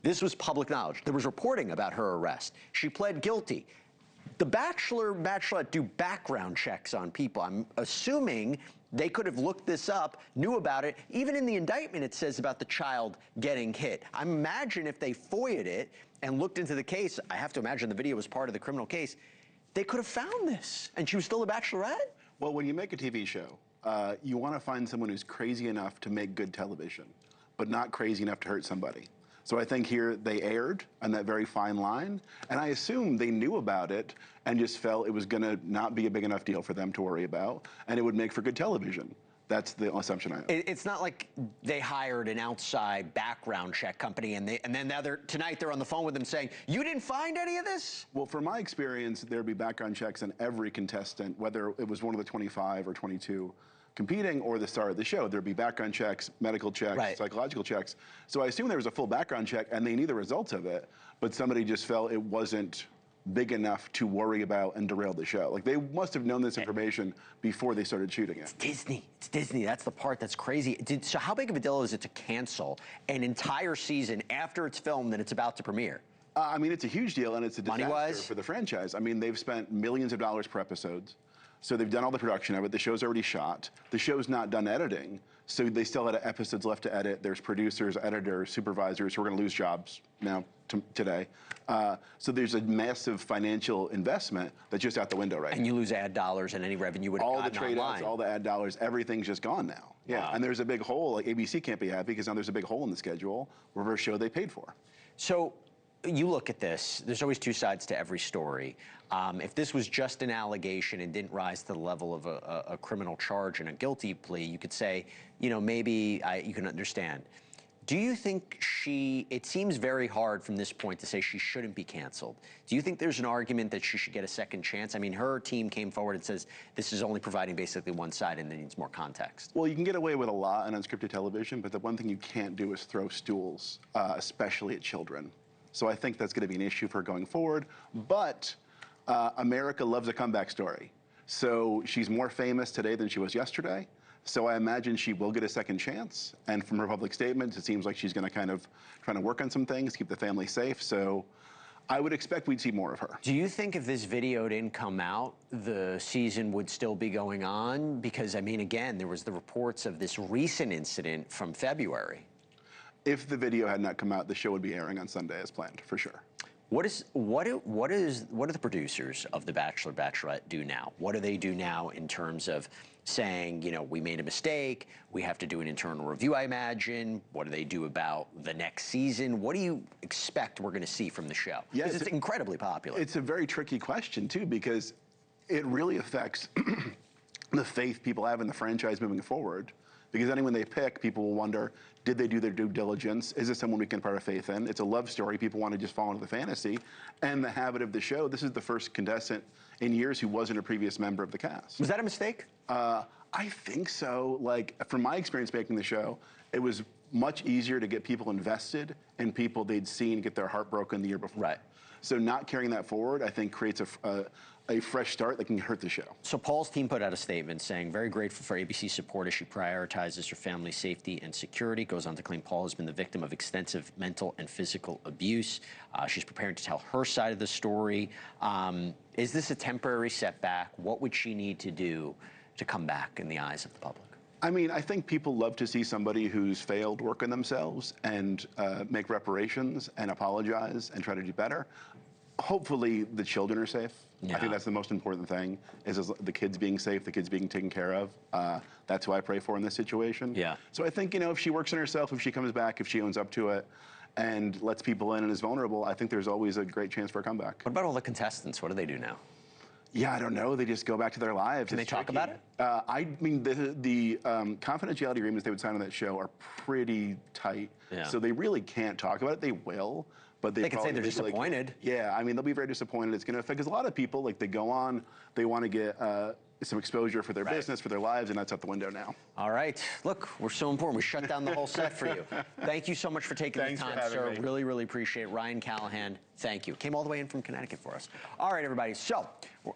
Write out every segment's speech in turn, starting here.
This was public knowledge. There was reporting about her arrest. She pled guilty. The Bachelor, Bachelorette do background checks on people. I'm assuming they could have looked this up, knew about it. Even in the indictment, it says about the child getting hit. I imagine if they FOIA'd it and looked into the case, I have to imagine the video was part of the criminal case, they could have found this, and she was still a Bachelorette? Well, when you make a TV show, you want to find someone who's crazy enough to make good television, but not crazy enough to hurt somebody. So I think here they erred on that very fine line, and I assume they knew about it and just felt it was going to not be a big enough deal for them to worry about, and it would make for good television. That's the assumption I have. It's not like they hired an outside background check company and then now tonight they're on the phone with them saying, you didn't find any of this? Well, from my experience, there'd be background checks on every contestant, whether it was one of the 25 or 22 competing or the star of the show. There'd be background checks, medical checks, psychological checks. So I assume there was a full background check and they knew the results of it, but somebody just felt it wasn't big enough to worry about and derail the show. Like, they must have known this information before they started shooting it. It's Disney. It's Disney. That's the part that's crazy. So how big of a deal is it to cancel an entire season after it's filmed and it's about to premiere? I mean, it's a huge deal, and it's a disaster for the franchise. I mean, they've spent millions of dollars per episode. So they've done all the production of it. The show's already shot. The show's not done editing. So they still had episodes left to edit. There's producers, editors, supervisors who are going to lose jobs now today. So there's a massive financial investment that's just out the window right now. And you lose ad dollars and any revenue would have gotten online. All the trade outs, all the ad dollars, everything's just gone now. Yeah, wow. And there's a big hole. Like, ABC can't be happy because now there's a big hole in the schedule for a show they paid for. So you look at this, there's always two sides to every story. If this was just an allegation and didn't rise to the level of a criminal charge and a guilty plea, you could say, you know, maybe you can understand. Do you think it seems very hard from this point to say she shouldn't be canceled. Do you think there's an argument that she should get a second chance? I mean, her team came forward and says this is only providing basically one side and it needs more context. Well, you can get away with a lot on unscripted television, but the one thing you can't do is throw stools, especially at children. So I think that's going to be an issue for her going forward. But America loves a comeback story. So she's more famous today than she was yesterday. So I imagine she will get a second chance. And from her public statements, it seems like she's going to kind of try to work on some things, keep the family safe. So I would expect we'd see more of her. Do you think if this video didn't come out, the season would still be going on? Because, I mean, again, there was the reports of this recent incident from February. If the video had not come out, the show would be airing on Sunday as planned, for sure. What do the producers of The Bachelor, Bachelorette do now? What do they do now in terms of saying, you know, we made a mistake, we have to do an internal review, I imagine? What do they do about the next season? What do you expect we're going to see from the show? Because it's incredibly popular. It's a very tricky question, too, because it really affects the faith people have in the franchise moving forward. Because anyone they pick, people will wonder, did they do their due diligence? Is this someone we can put our faith in? It's a love story. People want to just fall into the fantasy. And the habit of the show, this is the first contestant in years who wasn't a previous member of the cast. Was that a mistake? I think so. Like, from my experience making the show, it was much easier to get people invested in people they'd seen get their heart broken the year before. Right. So not carrying that forward, I think, creates a fresh start that can hurt the show. So Paul's team put out a statement saying, very grateful for ABC's support as she prioritizes her family's safety and security. Goes on to claim Paul has been the victim of extensive mental and physical abuse. She's preparing to tell her side of the story. Is this a temporary setback? What would she need to do to come back in the eyes of the public? I mean, I think people love to see somebody who's failed work on themselves and make reparations and apologize and try to do better. Hopefully the children are safe. Yeah. I think that's the most important thing, is the kids being safe, the kids being taken care of. That's who I pray for in this situation. Yeah. So I think, you know, if she works on herself, if she comes back, if she owns up to it, and lets people in and is vulnerable, I think there's always a great chance for a comeback. What about all the contestants? What do they do now? Yeah, I don't know. They just go back to their lives. Can they talk about it? I mean, the confidentiality agreements they would sign on that show are pretty tight. Yeah. So they really can't talk about it. They will, but they can say they're disappointed. Yeah, I mean, they'll be very disappointed. It's going to affect, because a lot of people, like, they go on, they want to get some exposure for their business, for their lives, and that's out the window now. All right. Look, we're so important. We shut down the whole set for you. Thank you so much for taking the time, sir. Really, really appreciate it. Ryan Callahan, thank you. Came all the way in from Connecticut for us. All right, everybody. So,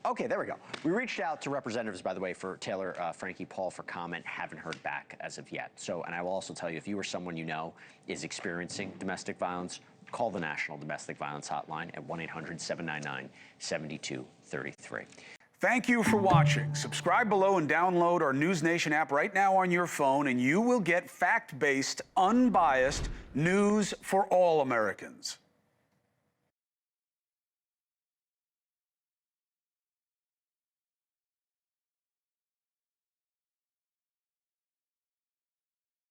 okay, there we go. We reached out to representatives, by the way, for Taylor Frankie Paul for comment. Haven't heard back as of yet. So, and I will also tell you, if you or someone you know is experiencing domestic violence, call the National Domestic Violence Hotline at 1-800-799-7233. Thank you for watching. Subscribe below and download our NewsNation app right now on your phone, and you will get fact-based, unbiased news for all Americans.